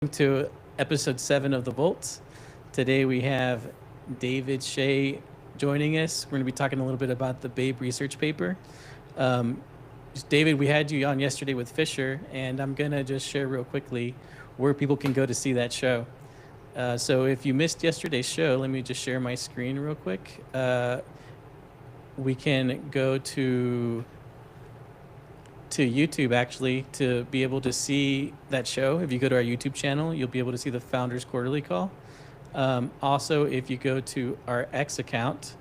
to episode 7 of The Vault. Today we have David Shea joining us. We're going to be talking a little bit about the Babe research paper. Um, David, we had you on yesterday with Fisher, and I'm going to just share real quickly where people can go to see that show. So if you missed yesterday's show, let me just share my screen real quick. We can go to YouTube actually to be able to see that show. If you go to our YouTube channel, you'll be able to see the Founders Quarterly Call. Also, if you go to our X account,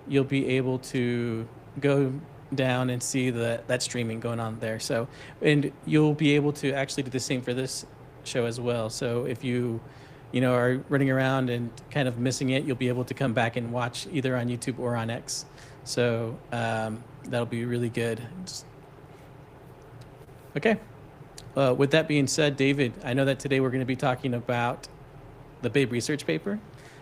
you'll be able to go down and see that streaming going on there. So, and you'll be able to actually do the same for this show as well. So if you are running around and kind of missing it, you'll be able to come back and watch either on YouTube or on X. So that'll be really good. Okay. With that being said, David, I know that today we're going to be talking about the Babe research paper.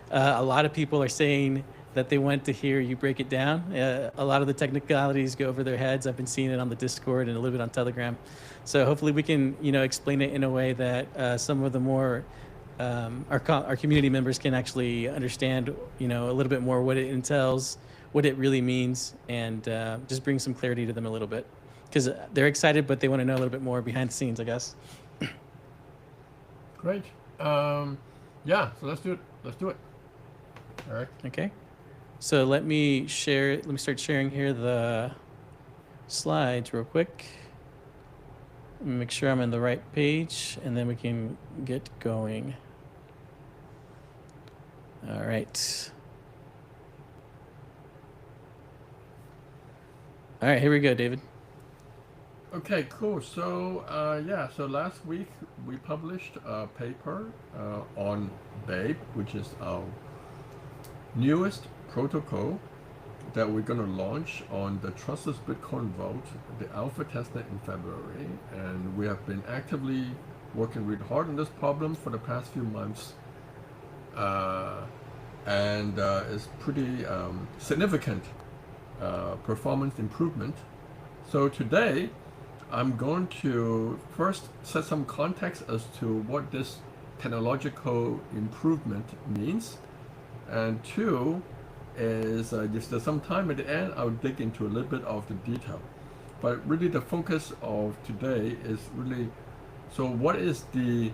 A lot of people are saying that they want to hear you break it down. A lot of the technicalities go over their heads. I've been seeing it on the Discord and a little bit on Telegram. So hopefully we can, explain it in a way that some of the more our community members can actually understand, a little bit more what it entails, what it really means, and just bring some clarity to them a little bit. Because they're excited, but they want to know a little bit more behind the scenes, I guess. Great. Yeah, so let's do it. Let's do it. All right. Okay. So let me start sharing here the slides real quick. Let me make sure I'm in the right page, and then we can get going. All right. All right, here we go, David. Okay, cool. So, so last week we published a paper on Babe, which is our newest protocol that we're going to launch on the Trustless Bitcoin Vault, the alpha testnet in February. And we have been actively working really hard on this problem for the past few months. And it's pretty significant performance improvement. So today, I'm going to first set some context as to what this technological improvement means. And two is if there's some time at the end, I'll dig into a little bit of the detail. But really the focus of today is really, so what is the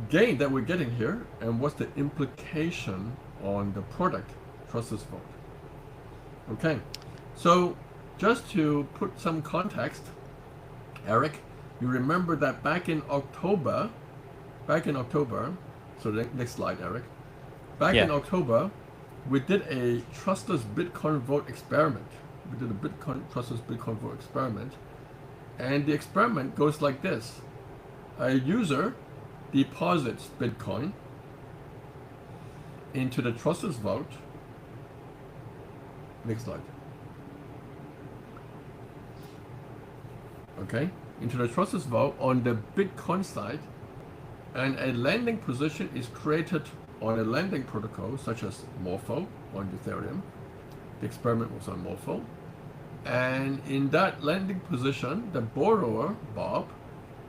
gain that we're getting here and what's the implication on the product, Trustless Vault? Okay, so just to put some context, Eric, you remember that back in October, so next slide, Eric. In October, we did a Trustless Bitcoin Vault experiment. We did a Trustless Bitcoin Vault experiment. And the experiment goes like this. A user deposits Bitcoin into the Trustless Vault. Next slide. Okay, into the Trustless Vault on the Bitcoin side, and a landing position is created on a landing protocol such as Morpho on Ethereum. The experiment was on Morpho, and in that landing position, the borrower, Bob,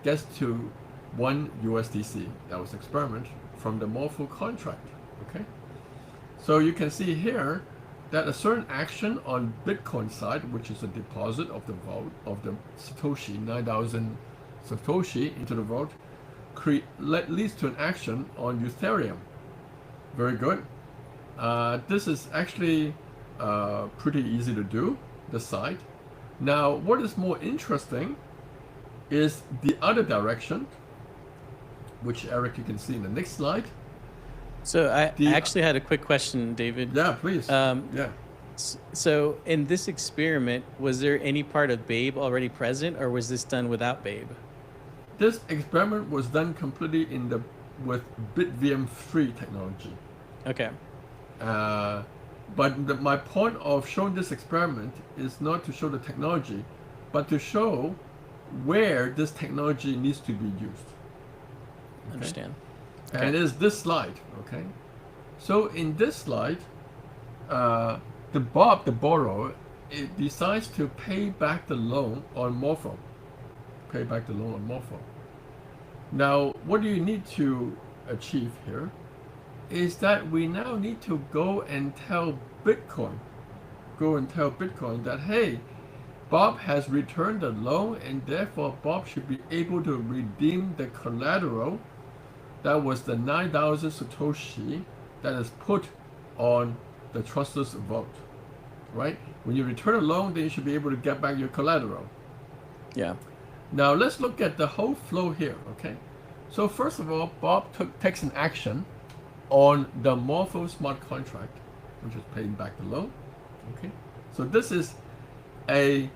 gets to 1 USDC. That was experiment from the Morpho contract. Okay, so you can see here that a certain action on Bitcoin side, which is a deposit of the vault of the Satoshi, 9,000 Satoshi into the vault, leads to an action on Ethereum. Very good. This is actually pretty easy to do, the side. Now, what is more interesting is the other direction, which Eric, you can see in the next slide. So I actually had a quick question, David. Yeah, please. So in this experiment, was there any part of Babe already present, or was this done without Babe? This experiment was done completely with BitVM3 technology. Okay. But my point of showing this experiment is not to show the technology, but to show where this technology needs to be used. Okay? Understand. Okay. And it is this slide, okay? So in this slide, the borrower, it decides to pay back the loan on Morpho. Now, what do you need to achieve here is that we now need to go and tell Bitcoin, that, hey, Bob has returned the loan and therefore Bob should be able to redeem the collateral that was the 9,000 Satoshi that is put on the trustless vote, right? When you return a loan, then you should be able to get back your collateral. Yeah. Now let's look at the whole flow here, okay? So first of all, Bob takes an action on the Morpho smart contract, which is paying back the loan, okay? So this is a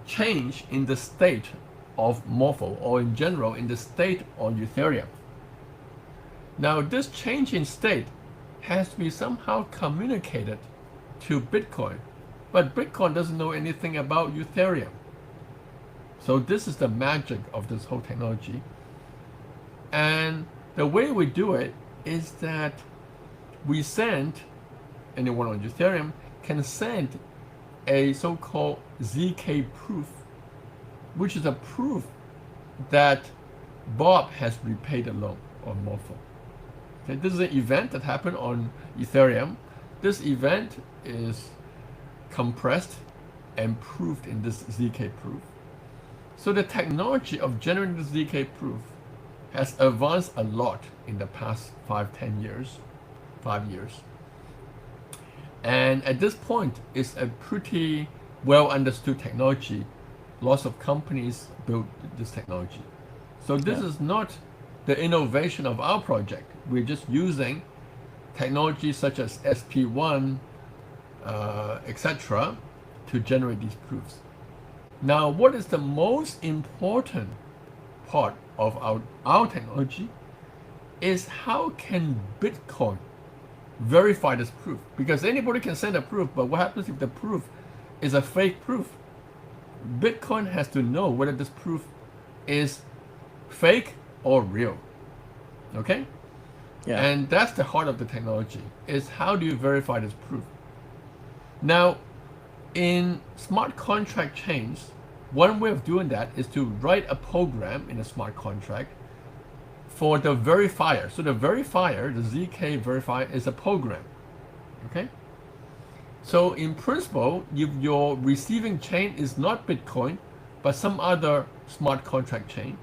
change in the state of Morpho, or in general, in the state on Ethereum. Now this change in state has to be somehow communicated to Bitcoin, but Bitcoin doesn't know anything about Ethereum. So this is the magic of this whole technology. And the way we do it is that we send, anyone on Ethereum can send a so-called ZK proof, which is a proof that Bob has repaid the loan on Morpho. Okay, this is an event that happened on Ethereum. This event is compressed and proved in this ZK proof. So the technology of generating this ZK proof has advanced a lot in the past 5 years. And at this point, it's a pretty well understood technology. Lots of companies build this technology. So this is not the innovation of our project. We're just using technology such as SP1, etc., to generate these proofs. Now, what is the most important part of our technology is how can Bitcoin verify this proof? Because anybody can send a proof, but what happens if the proof is a fake proof? Bitcoin has to know whether this proof is fake or real. Okay? Yeah. And that's the heart of the technology, is how do you verify this proof? Now, in smart contract chains, one way of doing that is to write a program in a smart contract for the verifier. So the verifier, the ZK verifier, is a program. Okay? So in principle, if your receiving chain is not Bitcoin, but some other smart contract chain,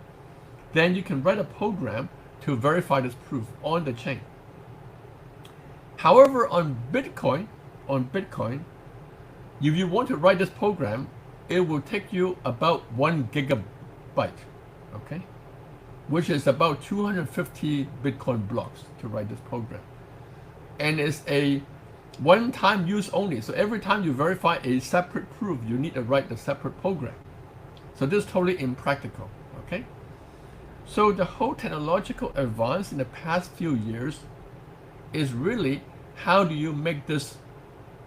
then you can write a program to verify this proof on the chain. However, on Bitcoin, if you want to write this program, it will take you about 1 gigabyte, okay? Which is about 250 Bitcoin blocks to write this program. And it's a one-time use only. So every time you verify a separate proof, you need to write the separate program. So this is totally impractical, okay? So the whole technological advance in the past few years is really how do you make this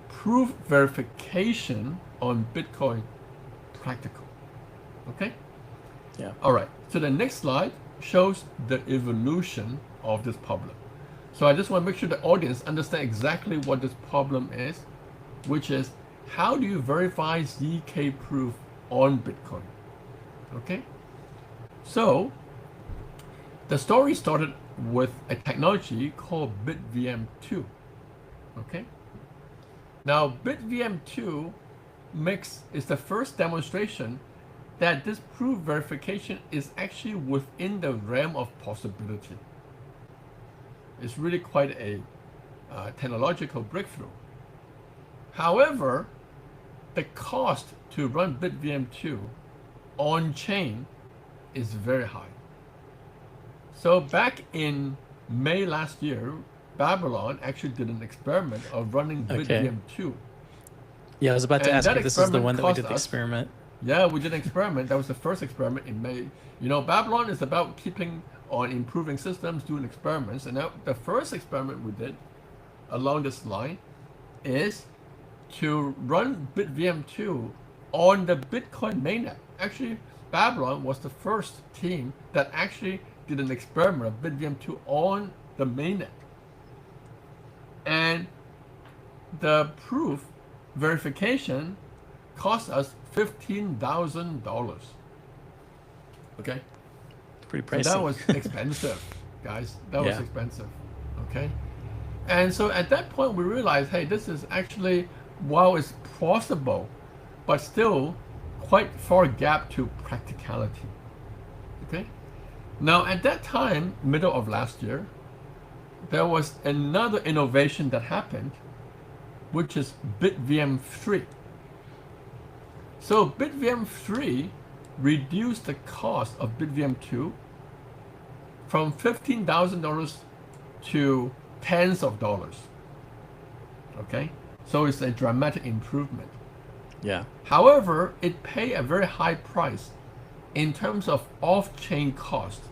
proof verification on Bitcoin practical, okay? Yeah. All right, so the next slide shows the evolution of this problem. So I just want to make sure the audience understand exactly what this problem is, which is how do you verify ZK proof on Bitcoin, okay? So the story started with a technology called BitVM2, okay? Now, BitVM2 is the first demonstration that this proof verification is actually within the realm of possibility. It's really quite a technological breakthrough. However, the cost to run BitVM2 on-chain is very high. So back in May last year, Babylon actually did an experiment of running BitVM2. Yeah, I was about to And ask that if this is the one that we experiment did the cost us- experiment. Yeah, we did an experiment. That was the first experiment in May. You know, Babylon is about keeping on improving systems, doing experiments. And now the first experiment we did along this line is to run BitVM2 on the Bitcoin mainnet. Actually, Babylon was the first team that actually did an experiment of BitVM2 on the mainnet. And the proof verification cost us $15,000. Okay? Pretty So pricey. that was expensive, guys. That was Yeah. expensive. Okay. And so at that point, we realized, hey, this is actually, while it's plausible, but still quite far gap to practicality. Okay. Now, at that time, middle of last year, there was another innovation that happened, which is BitVM3. So BitVM3 reduced the cost of BitVM2 from $15,000 to tens of dollars. Okay, so it's a dramatic improvement. Yeah. However, it paid a very high price in terms of off-chain cost.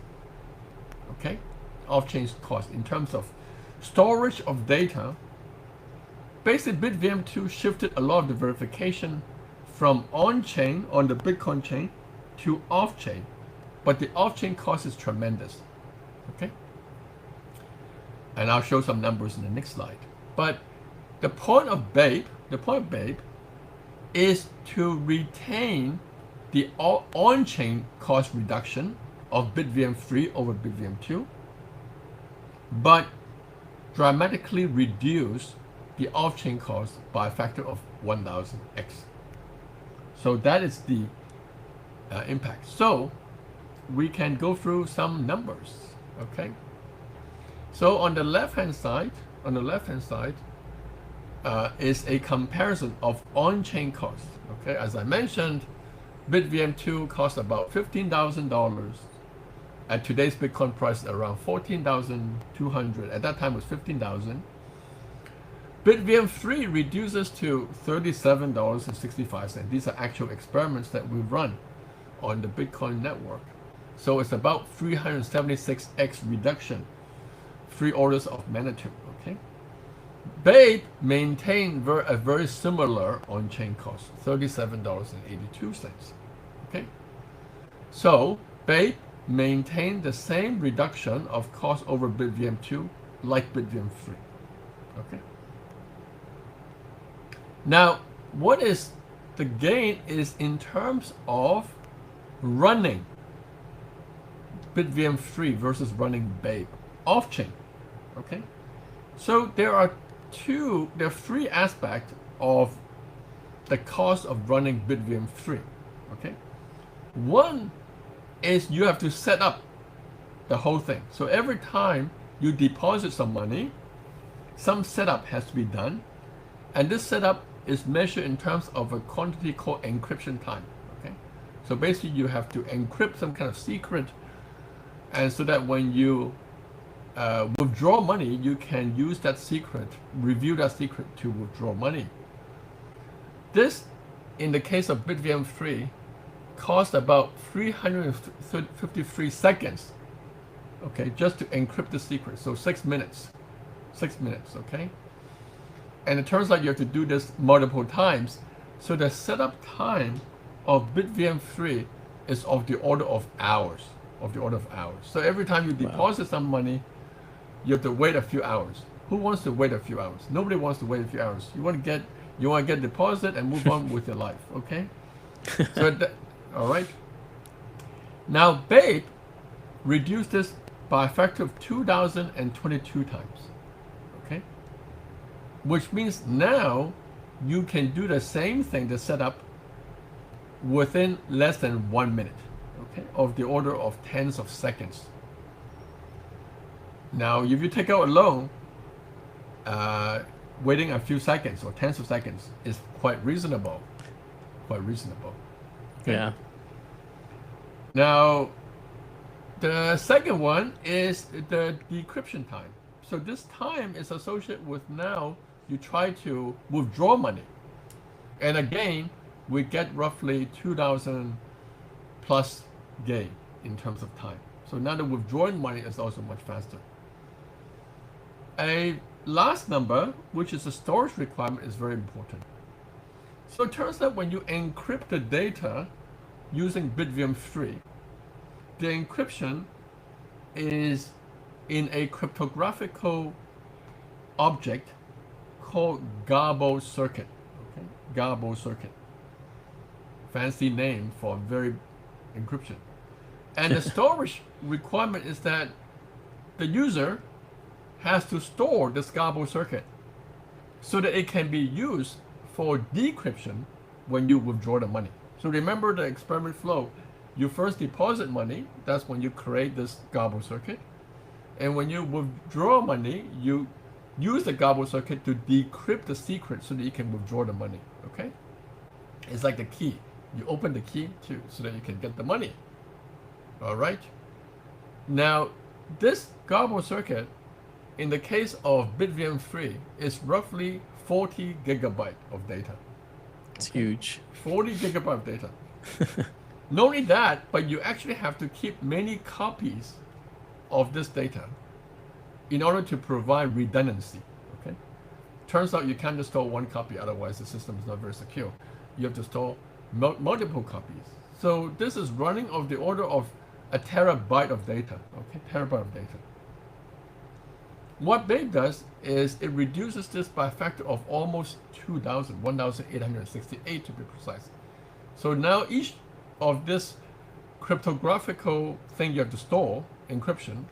Okay, off-chain cost in terms of storage of data. Basically, BitVM2 shifted a lot of the verification from on-chain, on the Bitcoin chain, to off-chain. But the off-chain cost is tremendous. Okay? And I'll show some numbers in the next slide. But the point of BAPE is to retain the on-chain cost reduction of BitVM3 over BitVM2, but dramatically reduce the off-chain cost by a factor of 1000x. So that is the impact. So we can go through some numbers. Okay. So on the left-hand side, is a comparison of on-chain costs. Okay, as I mentioned, BitVM2 costs about $15,000. At today's Bitcoin price, around 14,200. At that time, it was 15,000. BitVM3 reduces to $37.65. These are actual experiments that we run on the Bitcoin network. So it's about 376x reduction, 3 orders of magnitude. Okay. BAPE maintained a very similar on-chain cost, $37.82. Okay. So BAPE maintained the same reduction of cost over BitVM2 like BitVM3. Okay. Now, what is the gain is in terms of running BitVM3 versus running BAPE off-chain. Okay. So there are 3 aspects of the cost of running BitVM3. Okay. One is you have to set up the whole thing. So every time you deposit some money, some setup has to be done. And this setup is measured in terms of a quantity called encryption time. Okay. So basically you have to encrypt some kind of secret, and so that when you withdraw money, you can use that secret, review that secret to withdraw money. This, in the case of BitVM3, cost about 353 seconds, okay, just to encrypt the secret. So 6 minutes, okay? And it turns out you have to do this multiple times. So the setup time of BitVM3 is of the order of hours, So every time you deposit some money, you have to wait a few hours. Who wants to wait a few hours? Nobody wants to wait a few hours. You want to get deposit and move on with your life, okay? So all right. Now BAPE reduced this by a factor of 2,022 times. Okay? Which means now you can do the same thing, the setup, within less than 1 minute. Okay? Of the order of tens of seconds. Now, if you take out a loan, waiting a few seconds or tens of seconds is quite reasonable. Okay? Yeah. Now, the second one is the decryption time. So this time is associated with now you try to withdraw money. And again, we get roughly 2,000 plus gain in terms of time. So now the withdrawing money is also much faster. A last number, which is a storage requirement, is very important. So it turns out when you encrypt the data using BitVM3, the encryption is in a cryptographical object called Garbo circuit. Okay? Garbo circuit. Fancy name for very encryption. And the storage requirement is that the user has to store this garbled circuit so that it can be used for decryption when you withdraw the money. So remember the experiment flow. You first deposit money, that's when you create this garbled circuit. And when you withdraw money, you use the garbled circuit to decrypt the secret so that you can withdraw the money, okay? It's like the key. You open the key too so that you can get the money, all right? Now, this garbled circuit, in the case of BitVM3, is roughly 40 gigabyte of data. It's huge. 40 gigabyte of data. Not only that, but you actually have to keep many copies of this data in order to provide redundancy, okay? Turns out you can't just store one copy, otherwise the system is not very secure. You have to store multiple copies. So this is running of the order of a terabyte of data, okay? Terabyte of data. What Babe does is it reduces this by a factor of almost 2,000, 1,868 to be precise. So now each of this cryptographical thing you have to store, encryption,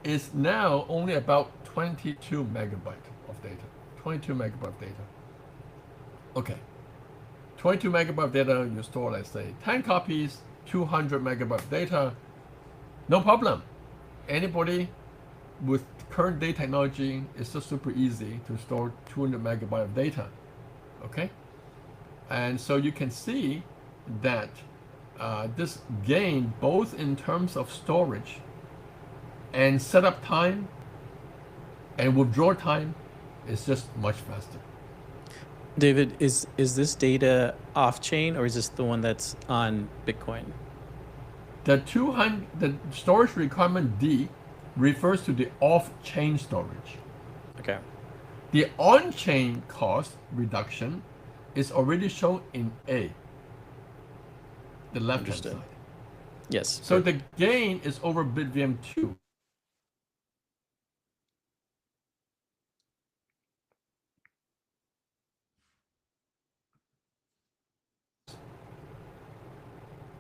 is now only about 22 megabyte of data. 22 megabyte of data. Okay. 22 megabyte of data, you store, let's say, 10 copies, 200 megabyte of data. No problem. Anybody with current day technology, it's just super easy to store 200 megabyte of data. Okay? And so you can see that this gain, both in terms of storage and setup time and withdrawal time, is just much faster. David, is this data off chain or is this the one that's on Bitcoin? The storage requirement D refers to the off-chain storage. Okay. The on-chain cost reduction is already shown in A, the left-hand Understood. side. Yes. So the gain is over BitVM2.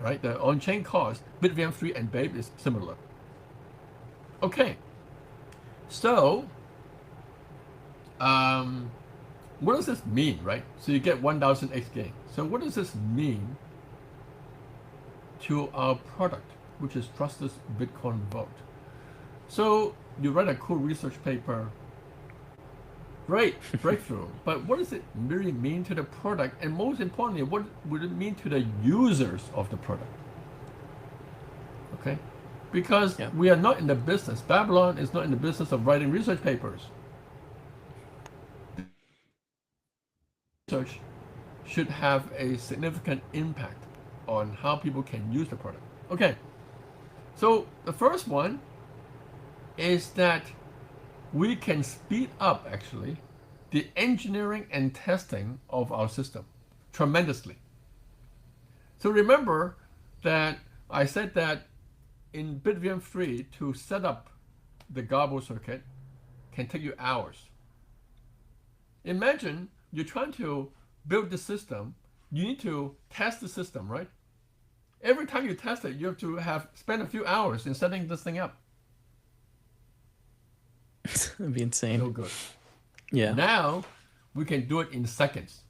Right, the on-chain cost, BitVM3 and Babe is similar. Okay, so what does this mean, right? So you get 1,000x gain. So what does this mean to our product, which is Trusted Bitcoin Vault? So you write a cool research paper, great breakthrough, but what does it really mean to the product? And most importantly, what would it mean to the users of the product? Okay, because we are not in the business. Babylon is not in the business of writing research papers. Research should have a significant impact on how people can use the product. Okay, so the first one is that we can speed up actually the engineering and testing of our system tremendously. So remember that I said that in BitVM3 to set up the garbled circuit can take you hours. Imagine you're trying to build the system, you need to test the system, right? Every time you test it, you have to spend a few hours in setting this thing up. That'd be insane. No good. Yeah. Now we can do it in seconds.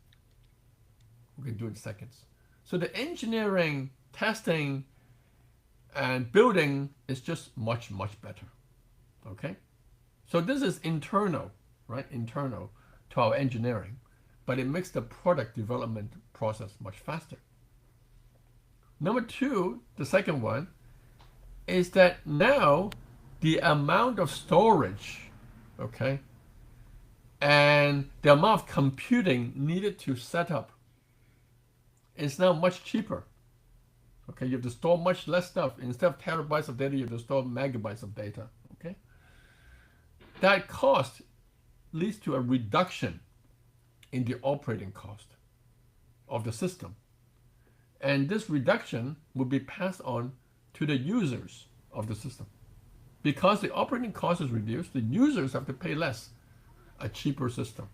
We can do it in seconds. So the engineering, testing, and building is just much, much better. Okay? So this is internal, right? Internal to our engineering, but it makes the product development process much faster. Number two, the second one, is that now the amount of storage, okay, and the amount of computing needed to set up is now much cheaper. Okay, you have to store much less stuff. Instead of terabytes of data, you have to store megabytes of data. Okay, that cost leads to a reduction in the operating cost of the system. And this reduction will be passed on to the users of the system. Because the operating cost is reduced, the users have to pay less, a cheaper system.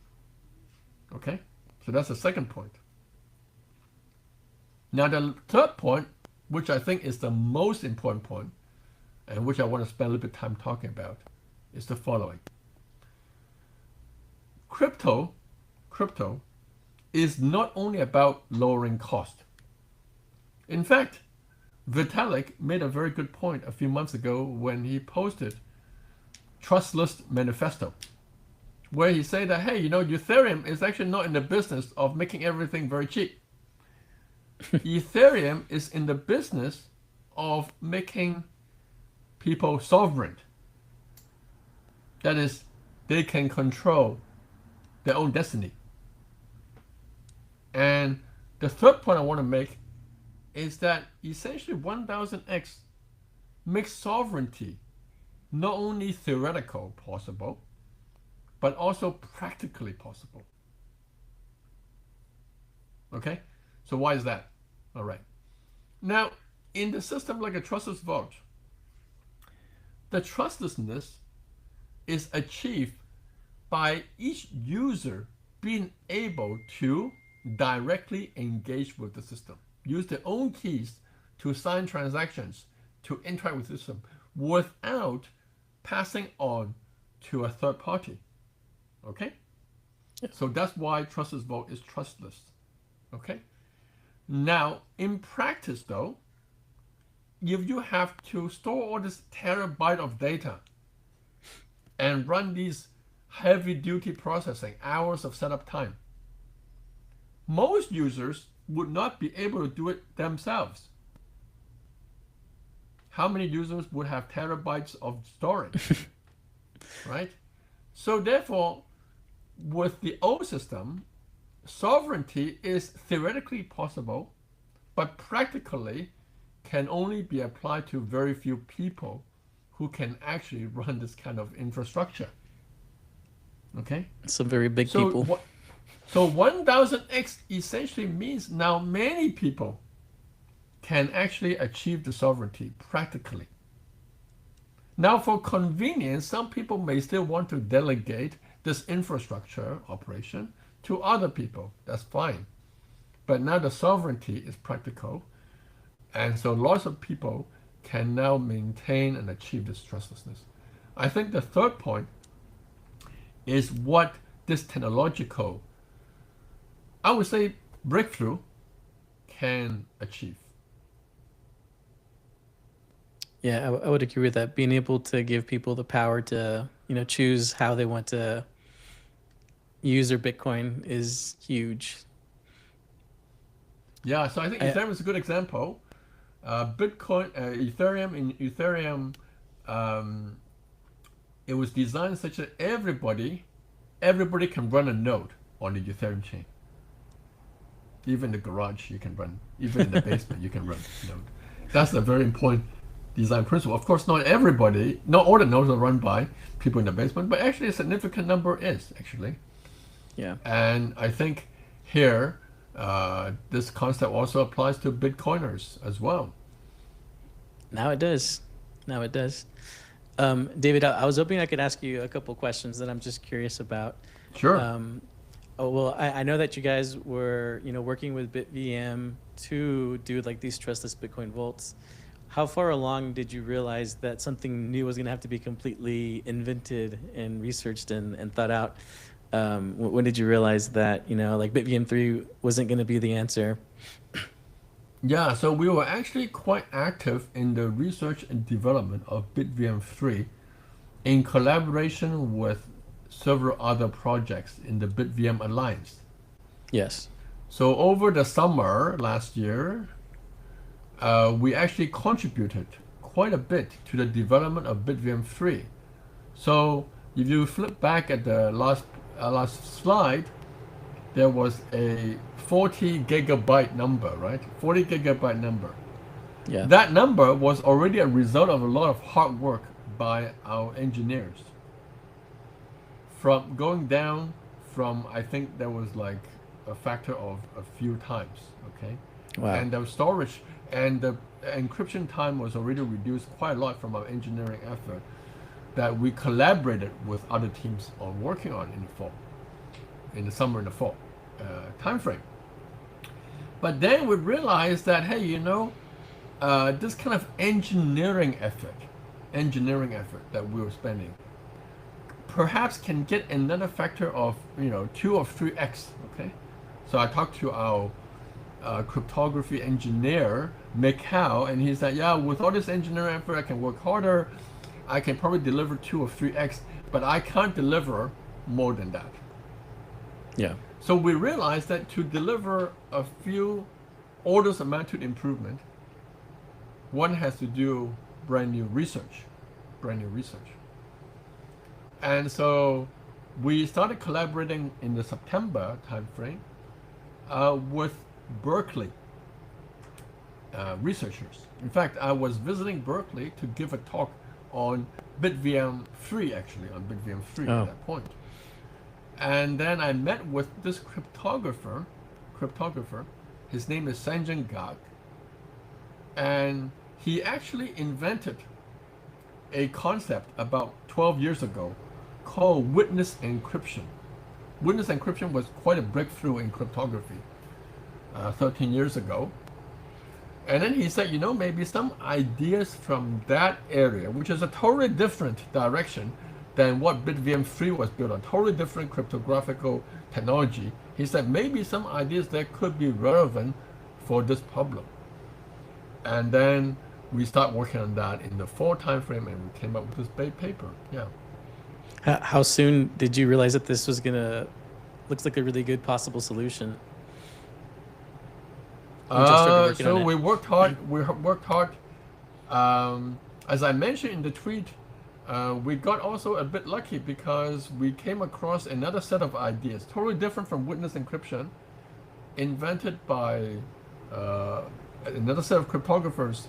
Okay, so that's the second point. Now the third point which I think is the most important point, and which I want to spend a little bit of time talking about, is the following. Crypto is not only about lowering cost. In fact, Vitalik made a very good point a few months ago when he posted Trustless Manifesto, where he said that, hey, Ethereum is actually not in the business of making everything very cheap. Ethereum is in the business of making people sovereign. That is, they can control their own destiny. And the third point I want to make is that essentially 1000x makes sovereignty not only theoretical possible, but also practically possible. Okay? So why is that? All right. Now, in the system like a trustless vault, the trustlessness is achieved by each user being able to directly engage with the system, use their own keys to sign transactions, to interact with the system without passing on to a third party. Okay? So that's why trustless vault is trustless. Okay? Now, in practice though, if you have to store all this terabyte of data and run these heavy duty processing, hours of setup time, most users would not be able to do it themselves. How many users would have terabytes of storage? Right? So therefore, with the old system, sovereignty is theoretically possible, but practically can only be applied to very few people who can actually run this kind of infrastructure. Okay? Some very big people. So 1000x essentially means now many people can actually achieve the sovereignty practically. Now, for convenience, some people may still want to delegate this infrastructure operation to other people. That's fine. But now the sovereignty is practical. And so lots of people can now maintain and achieve this trustlessness. I think the third point is what this technological, I would say, breakthrough can achieve. Yeah, I would agree with that. Being able to give people the power to, choose how they want to use their Bitcoin is huge. Yeah, so I think Ethereum is a good example. Bitcoin, Ethereum, it was designed such that everybody can run a node on the Ethereum chain. Even in the garage you can run, even in the basement you can run a node. That's a very important design principle. Of course, not all the nodes are run by people in the basement, but actually a significant number is actually. Yeah. And I think here, this concept also applies to Bitcoiners as well. Now it does. David, I was hoping I could ask you a couple questions that I'm just curious about. Sure. I know that you guys were, working with BitVM to do like these trustless Bitcoin vaults. How far along did you realize that something new was going to have to be completely invented and researched and thought out? When did you realize that, like BitVM 3 wasn't going to be the answer? Yeah, so we were actually quite active in the research and development of BitVM 3 in collaboration with several other projects in the BitVM Alliance. Yes. So over the summer last year, we actually contributed quite a bit to the development of BitVM 3. So if you flip back at the last slide, there was a 40 gigabyte number, right? 40 gigabyte number. Yeah. That number was already a result of a lot of hard work by our engineers. From going down from, I think there was like a factor of a few times, okay? Wow. And the storage and the encryption time was already reduced quite a lot from our engineering effort that we collaborated with other teams on working on in the summer and the fall time frame. But then we realized that, hey, this kind of engineering effort that we were spending perhaps can get another factor of 2 or 3x. Okay, so I talked to our cryptography engineer Mikhail, and he said, yeah, with all this engineering effort I can work harder, I can probably deliver 2 or 3x, but I can't deliver more than that. Yeah. So we realized that to deliver a few orders of magnitude improvement, one has to do brand new research. And so we started collaborating in the September timeframe with Berkeley researchers. In fact, I was visiting Berkeley to give a talk on BitVM3, actually, on BitVM3 at that point. And then I met with this cryptographer. His name is Sanjay Gag. And he actually invented a concept about 12 years ago called witness encryption. Witness encryption was quite a breakthrough in cryptography 13 years ago. And then he said, maybe some ideas from that area, which is a totally different direction than what BitVM3 was built on, totally different cryptographical technology. He said maybe some ideas that could be relevant for this problem. And then we start working on that in the fall timeframe, and we came up with this paper. Yeah. How soon did you realize that this was looks like a really good possible solution? So we worked hard. As I mentioned in the tweet, we got also a bit lucky because we came across another set of ideas, totally different from witness encryption, invented by another set of cryptographers,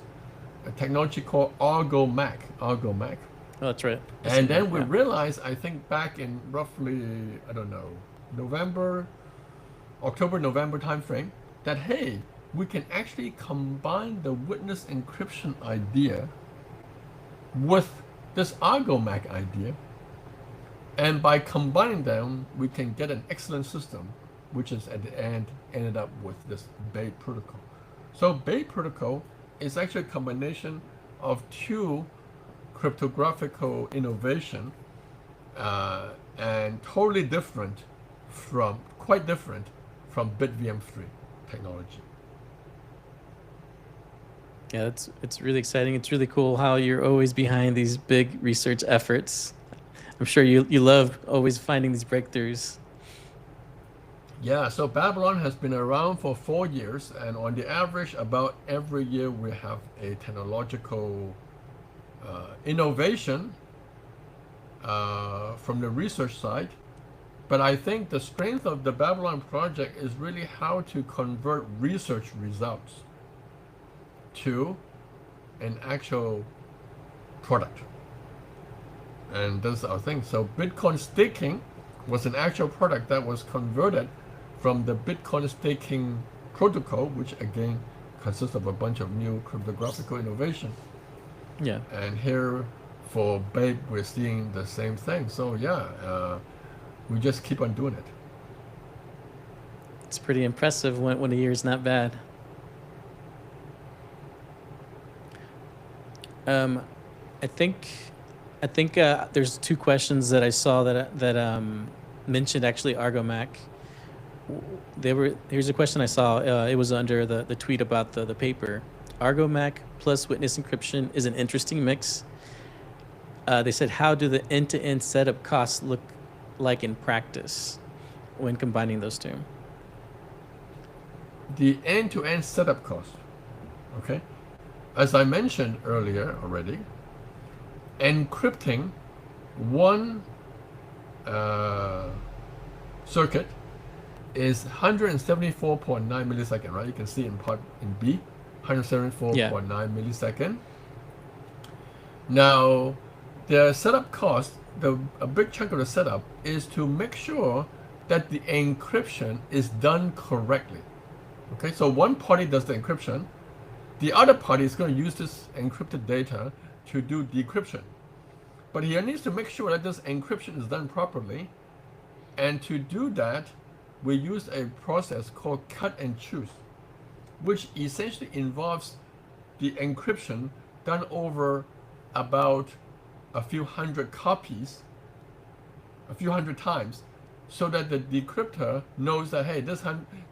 a technology called ArgoMac. Oh, that's right. And then we realized, I think back in roughly, I don't know, October-November timeframe, that hey, we can actually combine the witness encryption idea with this ArgoMac idea, and by combining them, we can get an excellent system, which is at the end ended up with this Bay protocol. So Bay protocol is actually a combination of 2 cryptographical innovation and quite different from BitVM3 technology. Yeah, it's really exciting. It's really cool how you're always behind these big research efforts. I'm sure you love always finding these breakthroughs. Yeah, so Babylon has been around for 4 years, and on the average, about every year we have a technological innovation from the research side. But I think the strength of the Babylon project is really how to convert research results to an actual product. And that's our thing. So Bitcoin staking was an actual product that was converted from the Bitcoin staking protocol, which again consists of a bunch of new cryptographical innovation. Yeah. And here for Babe, we're seeing the same thing. So yeah, we just keep on doing it. It's pretty impressive when a year is not bad. I think there's 2 questions that I saw that mentioned actually ArgoMac. Here's a question I saw. It was under the tweet about the paper. ArgoMac plus witness encryption is an interesting mix. They said, how do the end-to-end setup costs look like in practice when combining those 2? The end-to-end setup cost. Okay. As I mentioned earlier already, encrypting one circuit is 174.9 millisecond, right? You can see in B, 174.9 millisecond. Now, the setup cost, a big chunk of the setup is to make sure that the encryption is done correctly. Okay, so one party does the encryption, the other party is going to use this encrypted data to do decryption. But he needs to make sure that this encryption is done properly. And to do that, we use a process called cut and choose, which essentially involves the encryption done over about a few hundred copies, a few hundred times, so that the decryptor knows that, hey,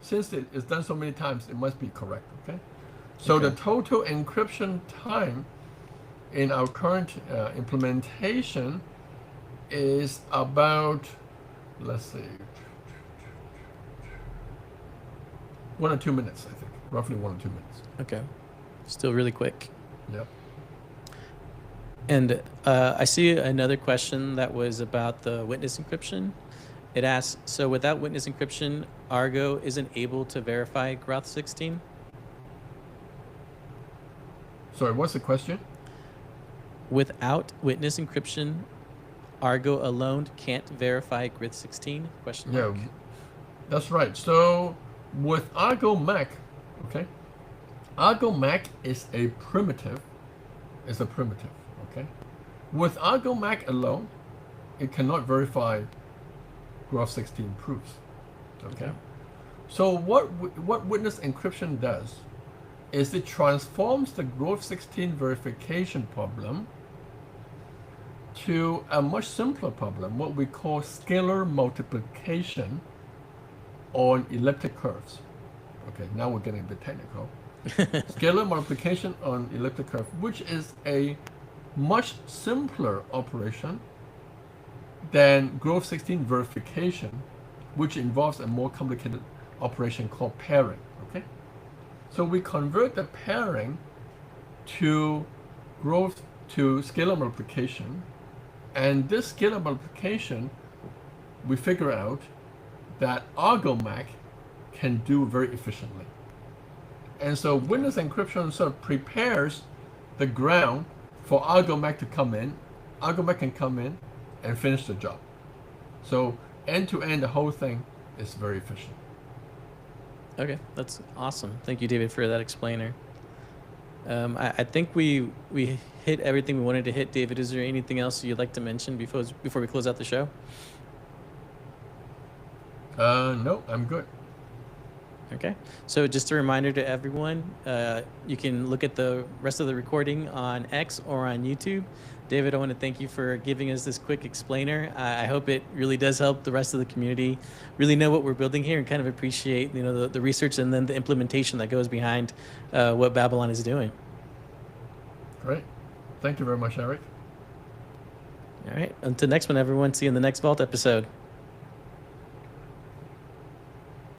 since it is done so many times, it must be correct. Okay. So Okay. the total encryption time in our current implementation is about, let's see, 1 or 2 minutes, I think. Roughly 1 or 2 minutes. Okay. Still really quick. Yep. And I see another question that was about the witness encryption. It asks, so without witness encryption, Argo isn't able to verify Groth 16? Sorry, what's the question? Without witness encryption, Argo alone can't verify Grid 16? Question mark. Yeah, that's right. So with Argo Mac, okay, Argo Mac is a primitive. It's a primitive, okay. With Argo Mac alone, it cannot verify Groth 16 proofs, okay. Okay. So what witness encryption does is it transforms the Groth 16 verification problem to a much simpler problem, what we call scalar multiplication on elliptic curves. Okay, now we're getting a bit technical. Scalar multiplication on elliptic curve, which is a much simpler operation than Groth 16 verification, which involves a more complicated operation called pairing. Okay, so we convert the pairing to scalar multiplication, and this scalar multiplication, we figure out that Argo Mac can do very efficiently. And so witness encryption sort of prepares the ground for Argo Mac to come in. Argo Mac can come in and finish the job. So end to end, the whole thing is very efficient. Okay, that's awesome. Thank you, David, for that explainer. I think we hit everything we wanted to hit. David, is there anything else you'd like to mention before we close out the show? No, I'm good. Okay, so just a reminder to everyone, you can look at the rest of the recording on X or on YouTube. David, I want to thank you for giving us this quick explainer. I hope it really does help the rest of the community really know what we're building here and kind of appreciate, the research and then the implementation that goes behind what Babylon is doing. Great. Thank you very much, Eric. All right, until next one, everyone. See you in the next Vault episode.